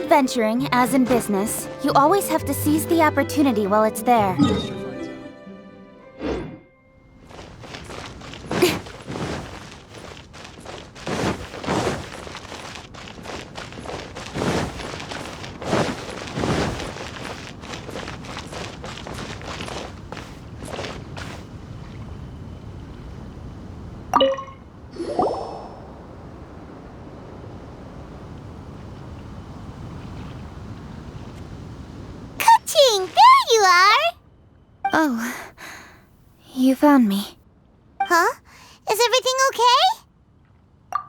adventuring, as in business, you always have to seize the opportunity while it's there. Oh, you found me. Huh? Is everything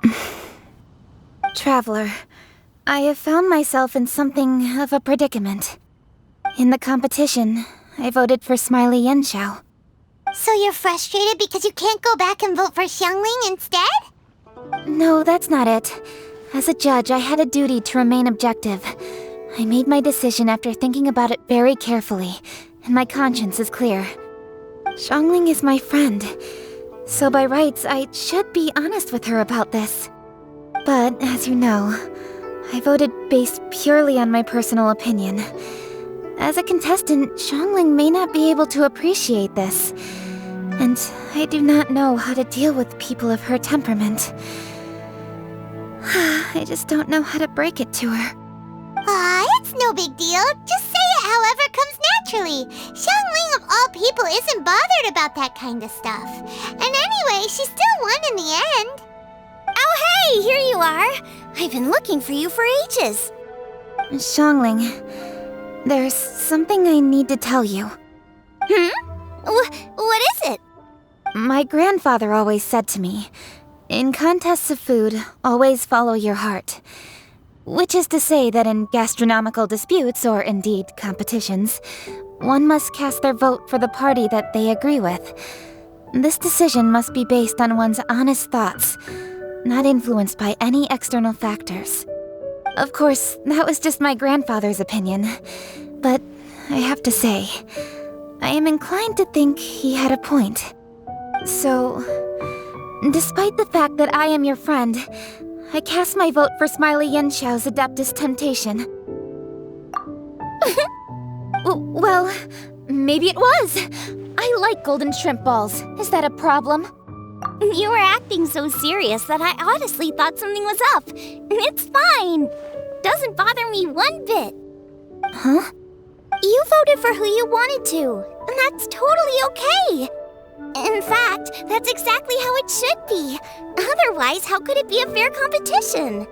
okay? Traveler, I have found myself in something of a predicament. In the competition, I voted for Smiley Yenshao. So you're frustrated because you can't go back and vote for Xiangling instead? No, that's not it. As a judge, I had a duty to remain objective. I made my decision after thinking about it very carefully, and my conscience is clear. Xiangling is my friend, so by rights, I should be honest with her about this. But, as you know, I voted based purely on my personal opinion. As a contestant, Xiangling may not be able to appreciate this, and I do not know how to deal with people of her temperament. I just don't know how to break it to her. It's no big deal. Just say it however comes naturally. Xiangling of all people isn't bothered about that kind of stuff. And anyway, she still won in the end. Oh hey, here you are. I've been looking for you for ages. Xiangling, there's something I need to tell you. What is it? My grandfather always said to me, in contests of food, always follow your heart. Which is to say that in gastronomical disputes, or indeed competitions, one must cast their vote for the party that they agree with. This decision must be based on one's honest thoughts, not influenced by any external factors. Of course, that was just my grandfather's opinion, but I have to say, I am inclined to think he had a point. So, despite the fact that I am your friend, I cast my vote for Smiley Yenshao's Adeptus Temptation. Well, maybe it was. I like golden shrimp balls. Is that a problem? You were acting so serious that I honestly thought something was up. It's fine. Doesn't bother me one bit. Huh? You voted for who you wanted to, and that's totally okay. In fact, that's exactly how it should be. Otherwise, how could it be a fair competition?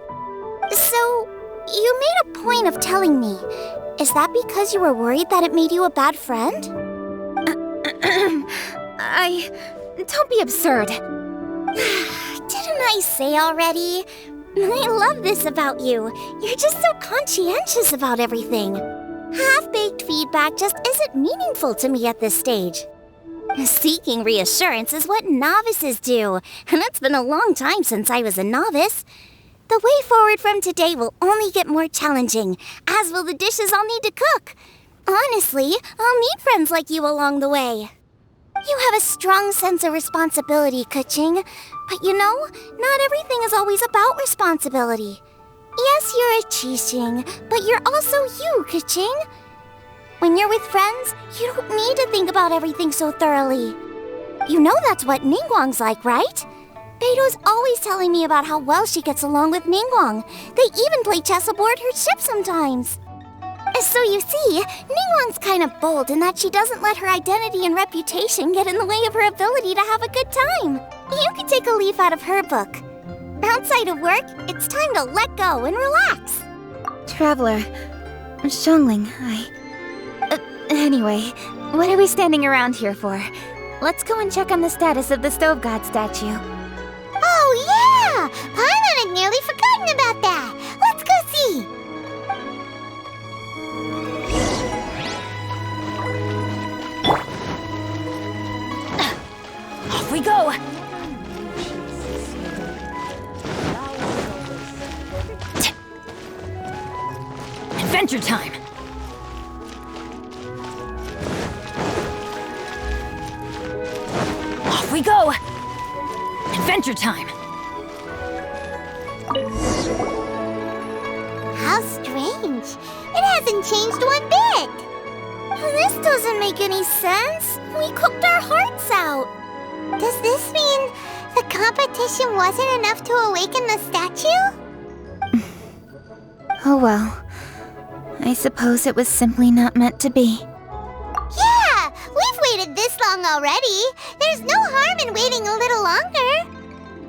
So, you made a point of telling me. Is that because you were worried that it made you a bad friend? Don't be absurd. Didn't I say already? I love this about you. You're just so conscientious about everything. Half-baked feedback just isn't meaningful to me at this stage. Seeking reassurance is what novices do, and it's been a long time since I was a novice. The way forward from today will only get more challenging, as will the dishes I'll need to cook. Honestly, I'll meet friends like you along the way. You have a strong sense of responsibility, Keqing, but you know, not everything is always about responsibility. Yes, you're a Qixing, but you're also you, Keqing. When you're with friends, you don't need to think about everything so thoroughly. You know that's what Ningguang's like, right? Beido's always telling me about how well she gets along with Ningguang. They even play chess aboard her ship sometimes. So you see, Ningguang's kind of bold in that she doesn't let her identity and reputation get in the way of her ability to have a good time. You can take a leaf out of her book. Outside of work, it's time to let go and relax. Traveler, Xiangling, Anyway, what are we standing around here for? Let's go and check on the status of the Stove God statue. Oh yeah! Paimon had nearly forgotten about that. Let's go see. Off we go! Adventure time! Off we go! Adventure time! How strange. much. It hasn't changed one bit. This doesn't make any sense. We cooked our hearts out. Does this mean the competition wasn't enough to awaken the statue? Oh well. I suppose it was simply not meant to be. Yeah, we've waited this long already. There's no harm in waiting a little longer.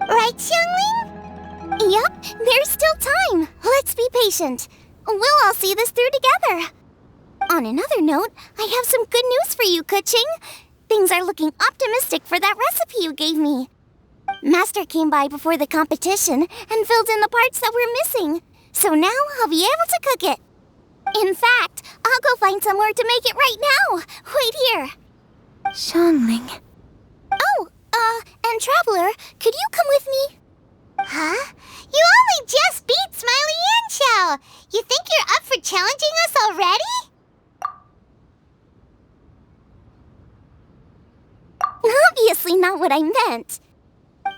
Right, Xiangling? Yep, there's still time. Let's be patient. We'll all see this through together. On another note, I have some good news for you, Kuching. Things are looking optimistic for that recipe you gave me. Master came by before the competition and filled in the parts that were missing. So now I'll be able to cook it. In fact, I'll go find somewhere to make it right now. Wait here. Xiangling. Oh, and Traveler, could you come with me? Huh? You only just beat Smiley and Xiao. You think you're up for challenging us already? Obviously not what I meant.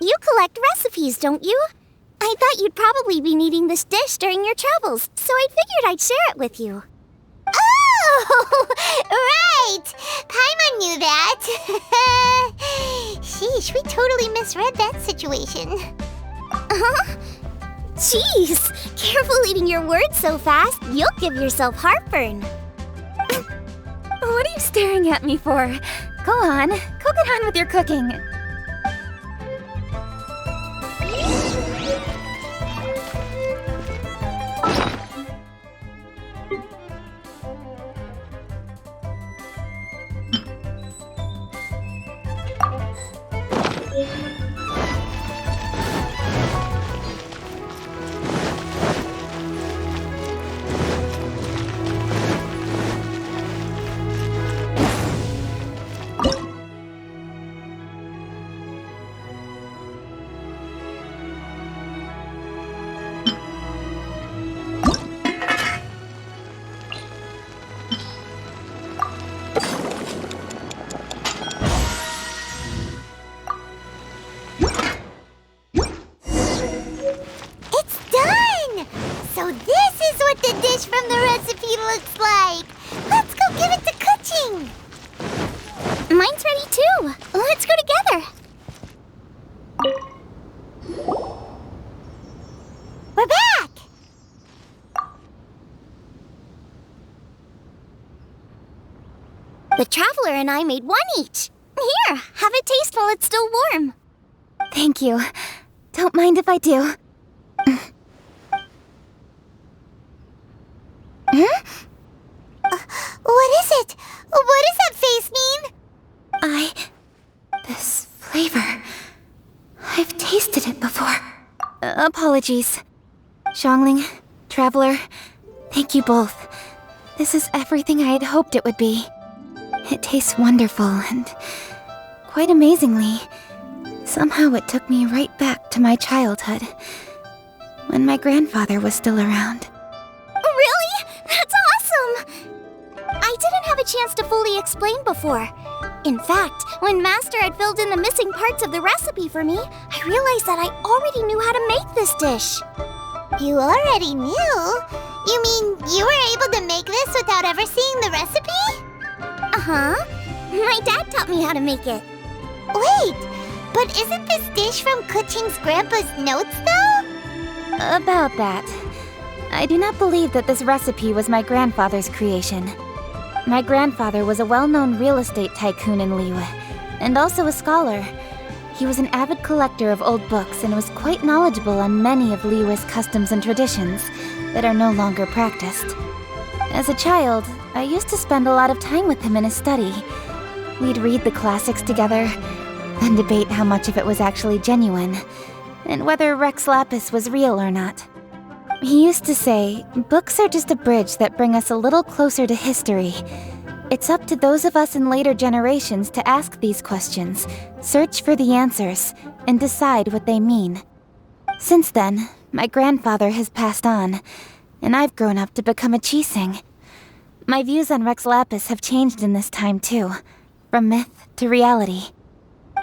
You collect recipes, don't you? I thought you'd probably be needing this dish during your travels, so I figured I'd share it with you. Oh, right! Paimon knew that. Sheesh, we totally misread that situation. Huh? Jeez, careful eating your words so fast, you'll give yourself heartburn. What are you staring at me for? Go on, go get on with your cooking. From the recipe looks like. Let's go give it to Kuching. Mine's ready too. Let's go together. We're back. The Traveler and I made one each. Here, have it taste while it's still warm. Thank you. Don't mind if I do. What is it? What does that face mean? This flavor. I've tasted it before. Apologies. Xiangling, Traveler, thank you both. This is everything I had hoped it would be. It tastes wonderful and, quite amazingly, somehow it took me right back to my childhood, when my grandfather was still around. Really? That's awesome! I didn't have a chance to fully explain before. In fact, when Master had filled in the missing parts of the recipe for me, I realized that I already knew how to make this dish. You already knew? You mean you were able to make this without ever seeing the recipe? Uh-huh. My dad taught me how to make it. Wait, but isn't this dish from Kuching's grandpa's notes, though? About that. I do not believe that this recipe was my grandfather's creation. My grandfather was a well-known real estate tycoon in Liyue, and also a scholar. He was an avid collector of old books and was quite knowledgeable on many of Liyue's customs and traditions that are no longer practiced. As a child, I used to spend a lot of time with him in his study. We'd read the classics together, then debate how much of it was actually genuine, and whether Rex Lapis was real or not. He used to say, books are just a bridge that bring us a little closer to history. It's up to those of us in later generations to ask these questions, search for the answers, and decide what they mean. Since then, my grandfather has passed on, and I've grown up to become a Qixing. My views on Rex Lapis have changed in this time too, from myth to reality.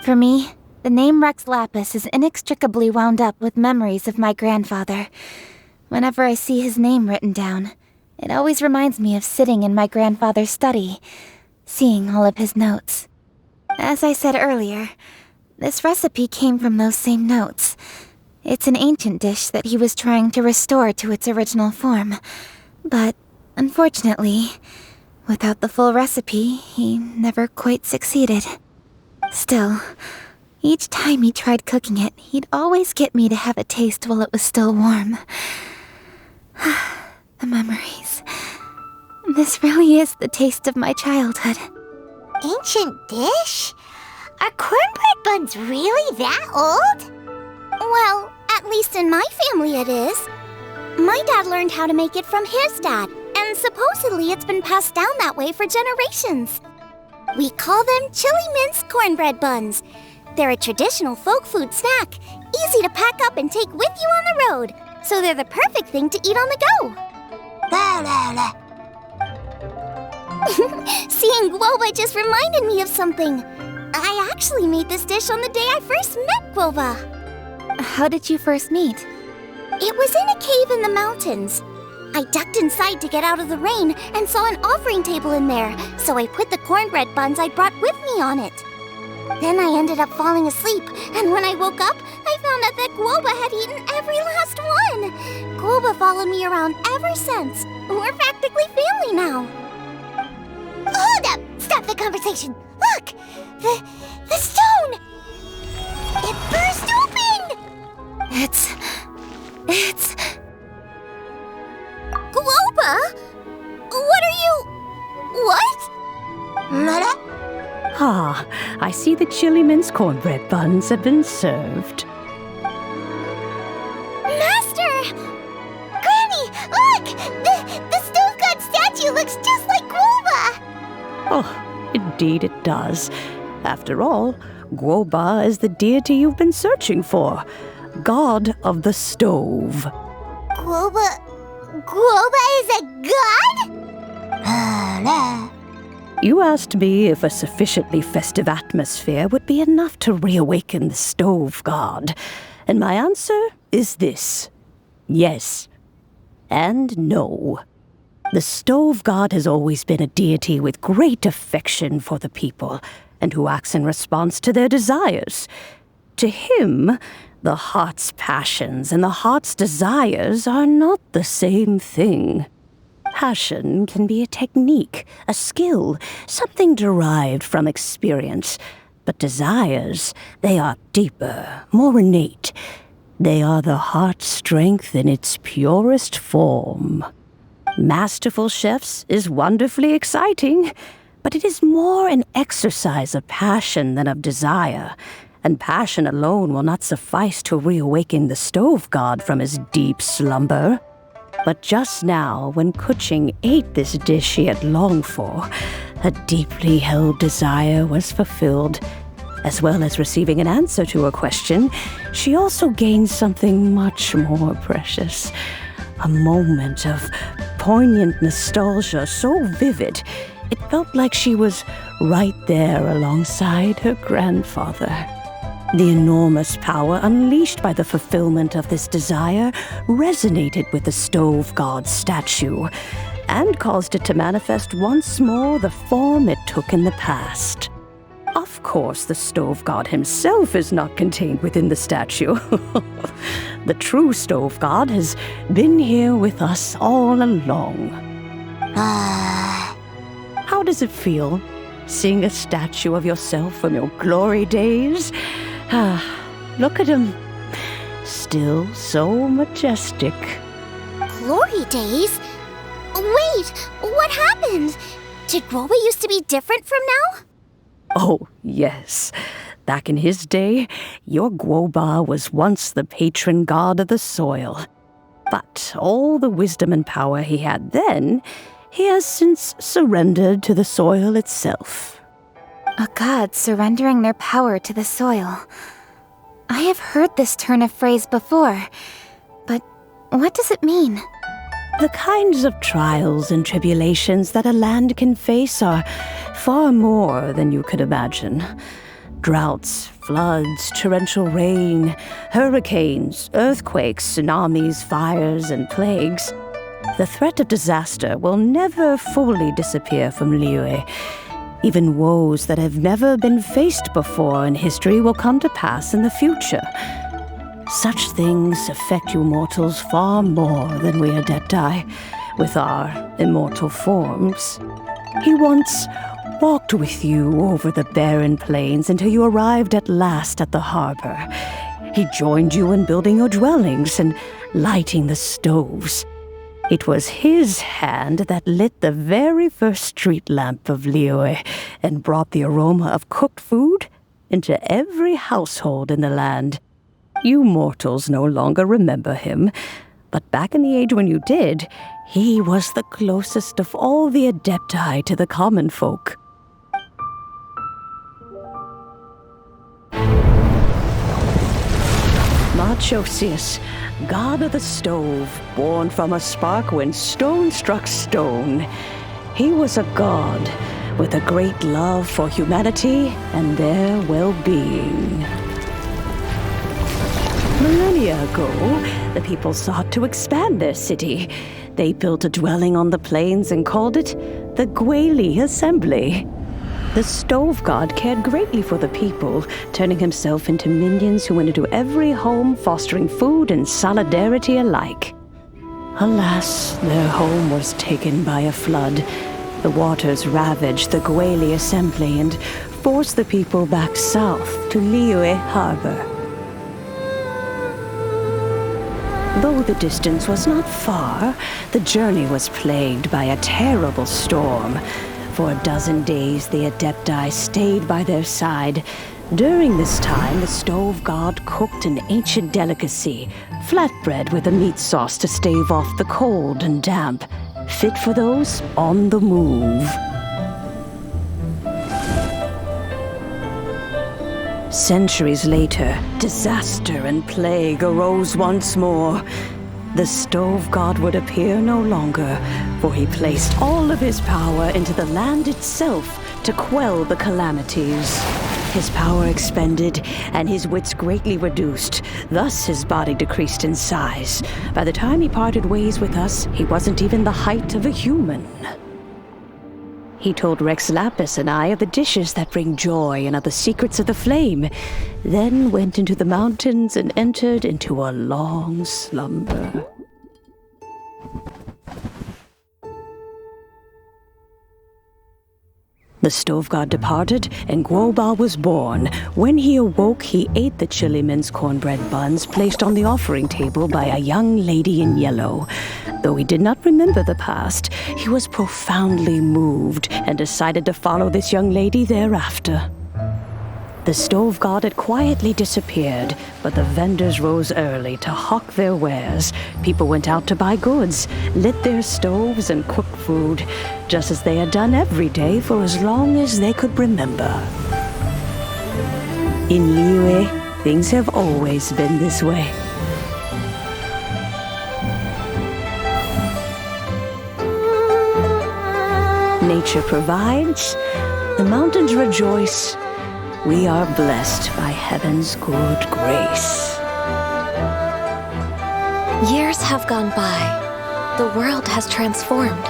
For me, the name Rex Lapis is inextricably wound up with memories of my grandfather. Whenever I see his name written down, It always reminds me of sitting in my grandfather's study, seeing all of his notes. As I said earlier, this recipe came from those same notes. It's an ancient dish that he was trying to restore to its original form. But, unfortunately, without the full recipe, he never quite succeeded. Still, each time he tried cooking it, he'd always get me to have a taste while it was still warm. The memories. This really is the taste of my childhood. Ancient dish? Are cornbread buns really that old? Well, at least in my family it is. My dad learned how to make it from his dad, and supposedly it's been passed down that way for generations. We call them chili mince cornbread buns. They're a traditional folk food snack, easy to pack up and take with you on the road, so they're the perfect thing to eat on the go. La la la. Seeing guava just reminded me of something. I actually made this dish on the day I first met Guava. How did you first meet? It was in a cave in the mountains. I ducked inside to get out of the rain and saw an offering table in there, so I put the cornbread buns I'd brought with me on it. Then I ended up falling asleep, and when I woke up, I found out that Guava had eaten every last one. Guava followed me around ever since. We're practically family now. Hold up! Stop the conversation! Look! The stone! It burst open! It's... Guava? What are you... What? Mother? Ah, I see the chili mince cornbread buns have been served. Master! Granny, look! The stove god statue looks just like Guava! Oh, indeed it does. After all, Guoba is the deity you've been searching for. God of the stove. Guava is a god? You asked me if a sufficiently festive atmosphere would be enough to reawaken the stove god. And my answer is this. Yes. And no. The stove god has always been a deity with great affection for the people, and who acts in response to their desires. To him, the heart's passions and the heart's desires are not the same thing. Passion can be a technique, a skill, something derived from experience. But desires, they are deeper, more innate. They are the heart's strength in its purest form. Masterful chefs is wonderfully exciting, but it is more an exercise of passion than of desire, and passion alone will not suffice to reawaken the stove god from his deep slumber. But just now, when Kuching ate this dish she had longed for, a deeply held desire was fulfilled. As well as receiving an answer to her question, she also gained something much more precious. A moment of poignant nostalgia so vivid, it felt like she was right there alongside her grandfather. The enormous power unleashed by the fulfillment of this desire resonated with the stove god's statue and caused it to manifest once more the form it took in the past. Of course, the stove god himself is not contained within the statue. The true stove god has been here with us all along. How does it feel, seeing a statue of yourself from your glory days? Look at him. Still so majestic. Glory days? Wait, what happened? Did Guava used to be different from now? Oh, yes. Back in his day, your Guoba was once the patron god of the soil. But all the wisdom and power he had then, he has since surrendered to the soil itself. A god surrendering their power to the soil. I have heard this turn of phrase before, but what does it mean? The kinds of trials and tribulations that a land can face are far more than you could imagine. Droughts, floods, torrential rain, hurricanes, earthquakes, tsunamis, fires, and plagues. The threat of disaster will never fully disappear from Liyue. Even woes that have never been faced before in history will come to pass in the future. Such things affect you mortals far more than we Adepti, with our immortal forms. He once walked with you over the barren plains until you arrived at last at the harbor. He joined you in building your dwellings and lighting the stoves. It was his hand that lit the very first street lamp of Liyue and brought the aroma of cooked food into every household in the land. You mortals no longer remember him, but back in the age when you did, he was the closest of all the Adepti to the common folk. Marchosius, god of the stove, born from a spark when stone struck stone. He was a god with a great love for humanity and their well-being. Millennia ago, the people sought to expand their city. They built a dwelling on the plains and called it the Gweli Assembly. The stove god cared greatly for the people, turning himself into minions who went into every home, fostering food and solidarity alike. Alas, their home was taken by a flood. The waters ravaged the Gweli Assembly and forced the people back south to Liyue Harbor. Though the distance was not far, the journey was plagued by a terrible storm. For a dozen days, the Adepti stayed by their side. During this time, the stove god cooked an ancient delicacy, flatbread with a meat sauce to stave off the cold and damp, fit for those on the move. Centuries later, disaster and plague arose once more. The stove god would appear no longer, for he placed all of his power into the land itself to quell the calamities. His power expended, and his wits greatly reduced. Thus his body decreased in size. By the time he parted ways with us, he wasn't even the height of a human. He told Rex Lapis and I of the dishes that bring joy and of the secrets of the flame, then went into the mountains and entered into a long slumber. The stove god departed, and Guoba was born. When he awoke, he ate the Chiliman's cornbread buns placed on the offering table by a young lady in yellow. Though he did not remember the past, he was profoundly moved and decided to follow this young lady thereafter. The stove god had quietly disappeared, but the vendors rose early to hawk their wares. People went out to buy goods, lit their stoves, and cooked food, just as they had done every day for as long as they could remember. In Liyue, things have always been this way. Nature provides, the mountains rejoice. We are blessed by heaven's good grace. Years have gone by. The world has transformed,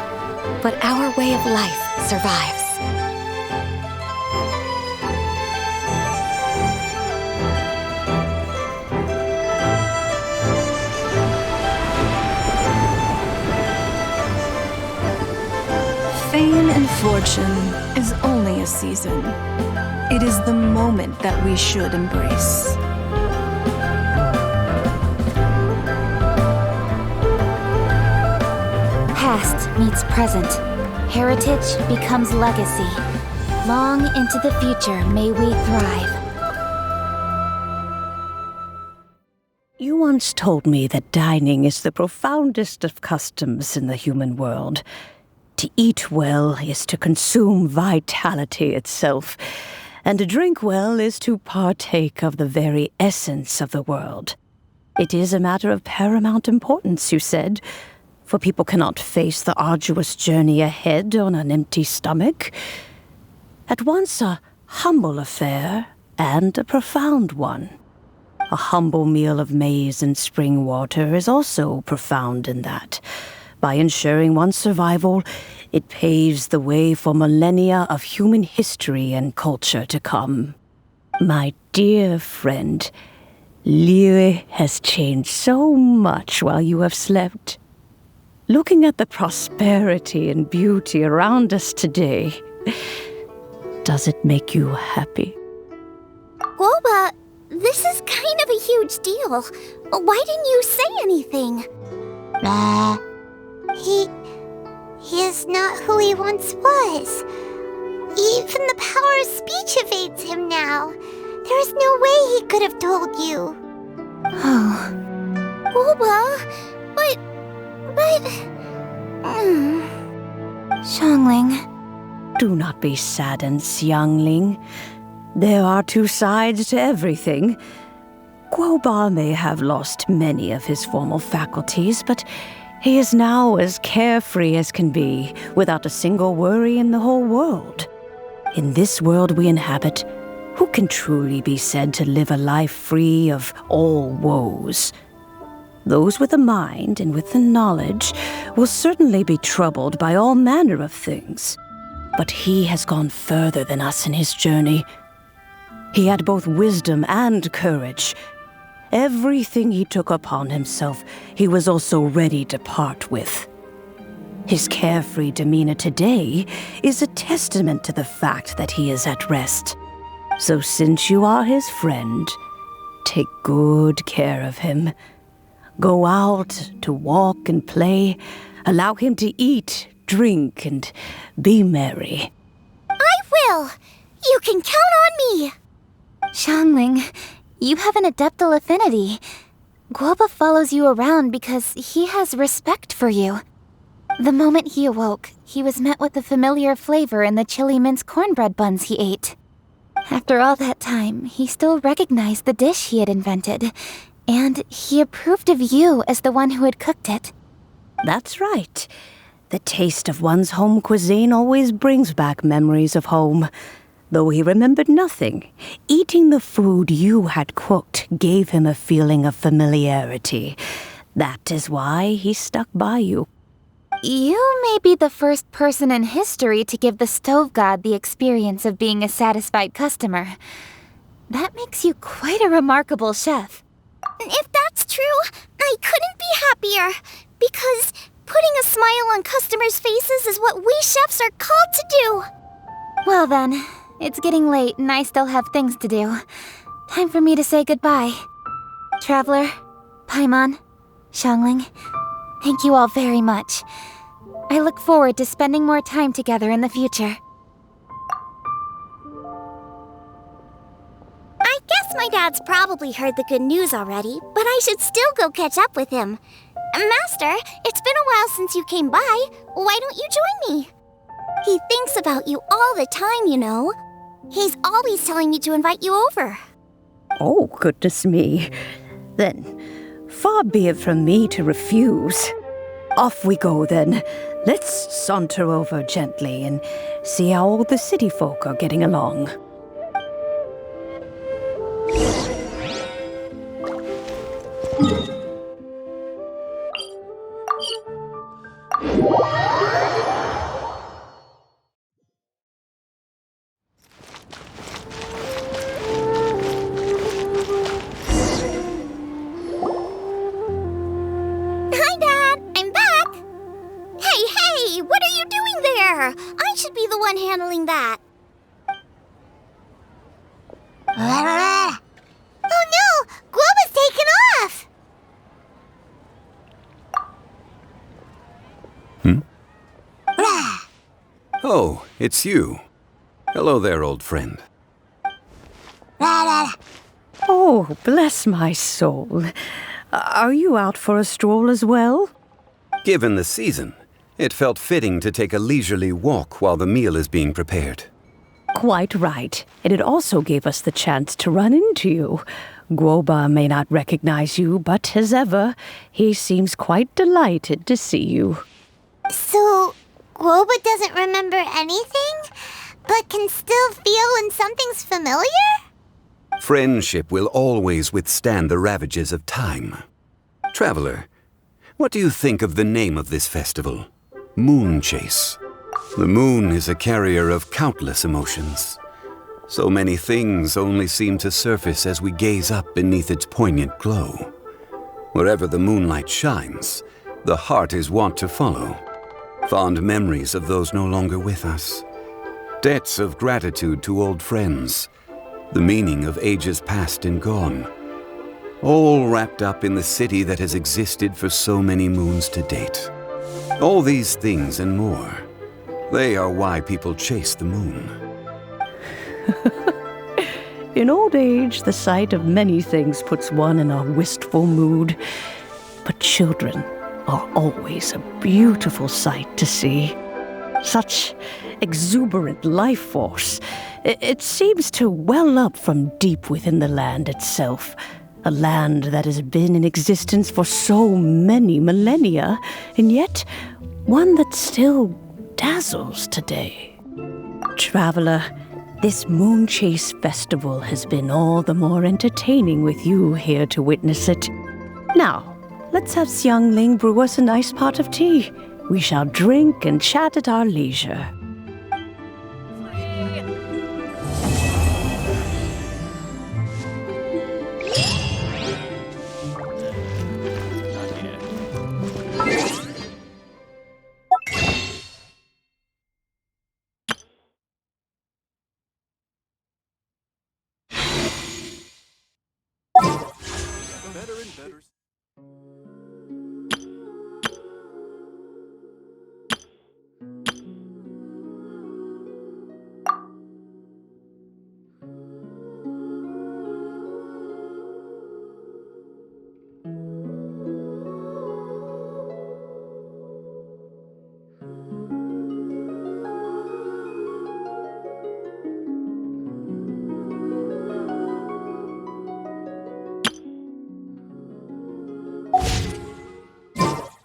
but our way of life survives. Fame and fortune is only a season. It is the moment that we should embrace. Past meets present. Heritage becomes legacy. Long into the future may we thrive. You once told me that dining is the profoundest of customs in the human world. To eat well is to consume vitality itself, and to drink well is to partake of the very essence of the world. It is a matter of paramount importance, you said, for people cannot face the arduous journey ahead on an empty stomach. At once a humble affair and a profound one. A humble meal of maize and spring water is also profound in that. by ensuring one's survival, it paves the way for millennia of human history and culture to come. My dear friend, Liyue has changed so much while you have slept. Looking at the prosperity and beauty around us today, does it make you happy? Guoba, this is kind of a huge deal. Why didn't you say anything? He is not who he once was. Even the power of speech evades him now. There is no way he could have told you. Oh. Guoba, but... Xiangling. Do not be saddened, Xiangling. There are two sides to everything. Guoba may have lost many of his formal faculties, but he is now as carefree as can be, without a single worry in the whole world. In this world we inhabit, who can truly be said to live a life free of all woes? Those with a mind and with the knowledge will certainly be troubled by all manner of things. But he has gone further than us in his journey. He had both wisdom and courage. Everything he took upon himself, he was also ready to part with. His carefree demeanor today is a testament to the fact that he is at rest. So since you are his friend, take good care of him. Go out to walk and play. Allow him to eat, drink, and be merry. I will! You can count on me! Xiangling, you have an adeptal affinity. Guoba follows you around because he has respect for you. The moment he awoke, he was met with the familiar flavor in the chili mince cornbread buns he ate. After all that time, he still recognized the dish he had invented, and he approved of you as the one who had cooked it. That's right. The taste of one's home cuisine always brings back memories of home. Though he remembered nothing, eating the food you had cooked gave him a feeling of familiarity. That is why he stuck by you. You may be the first person in history to give the stove god the experience of being a satisfied customer. That makes you quite a remarkable chef. If that's true, I couldn't be happier. Because putting a smile on customers' faces is what we chefs are called to do. Well then, it's getting late and I still have things to do. Time for me to say goodbye. Traveler, Paimon, Xiangling, thank you all very much. I look forward to spending more time together in the future. I guess my dad's probably heard the good news already, but I should still go catch up with him. Master, it's been a while since you came by. Why don't you join me? He thinks about you all the time, you know. He's always telling me to invite you over. Oh, goodness me. Then, far be it from me to refuse. Off we go, then. Let's saunter over gently and see how all the city folk are getting along. Hi, Dad! I'm back! Hey! What are you doing there? I should be the one handling that. Oh no! Guoba's taken off! Oh, it's you. Hello there, old friend. Oh, bless my soul. Are you out for a stroll as well? Given the season, it felt fitting to take a leisurely walk while the meal is being prepared. Quite right. And it also gave us the chance to run into you. Guoba may not recognize you, but as ever, he seems quite delighted to see you. So, Guoba doesn't remember anything, but can still feel when something's familiar? Friendship will always withstand the ravages of time. Traveler, What do you think of the name of this festival? Moon Chase. The moon is a carrier of countless emotions. So many things only seem to surface as we gaze up beneath its poignant glow. Wherever the moonlight shines, the heart is wont to follow. Fond memories of those no longer with us. Debts of gratitude to old friends. The meaning of ages past and gone. All wrapped up in the city that has existed for so many moons to date. All these things and more. They are why people chase the moon. In old age, the sight of many things puts one in a wistful mood. But children are always a beautiful sight to see. Such exuberant life force. It seems to well up from deep within the land itself. A land that has been in existence for so many millennia, and yet one that still dazzles today. Traveler, this Moon Chase Festival has been all the more entertaining with you here to witness it. Now, let's have Xiangling brew us a nice pot of tea. We shall drink and chat at our leisure.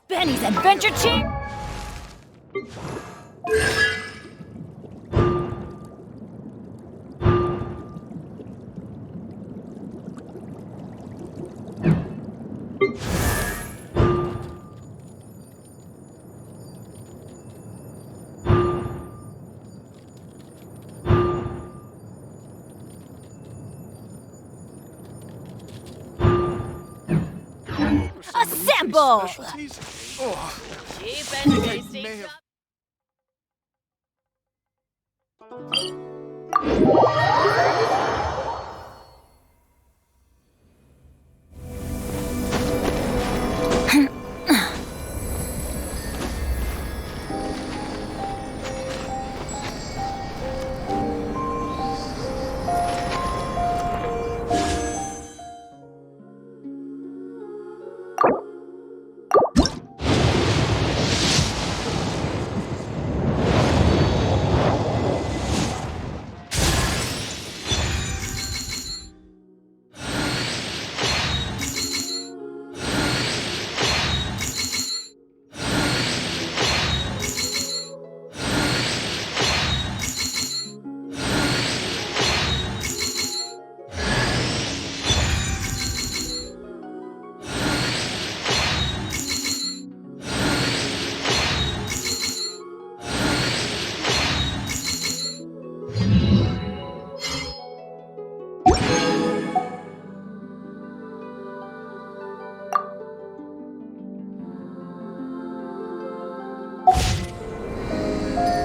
Benny's Adventure Team! Assemble! Cheap and tasty.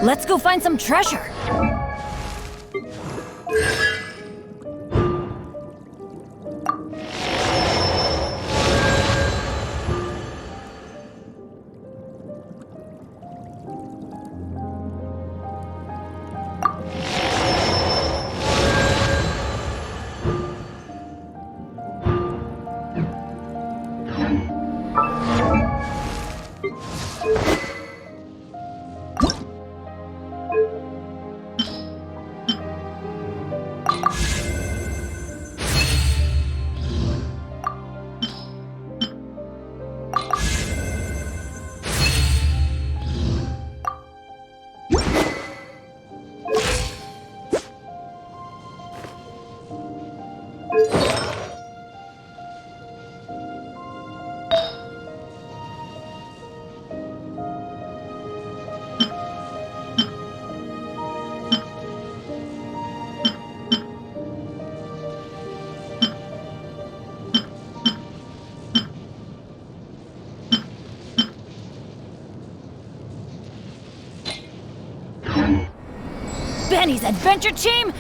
Let's go find some treasure! Benny's adventure team,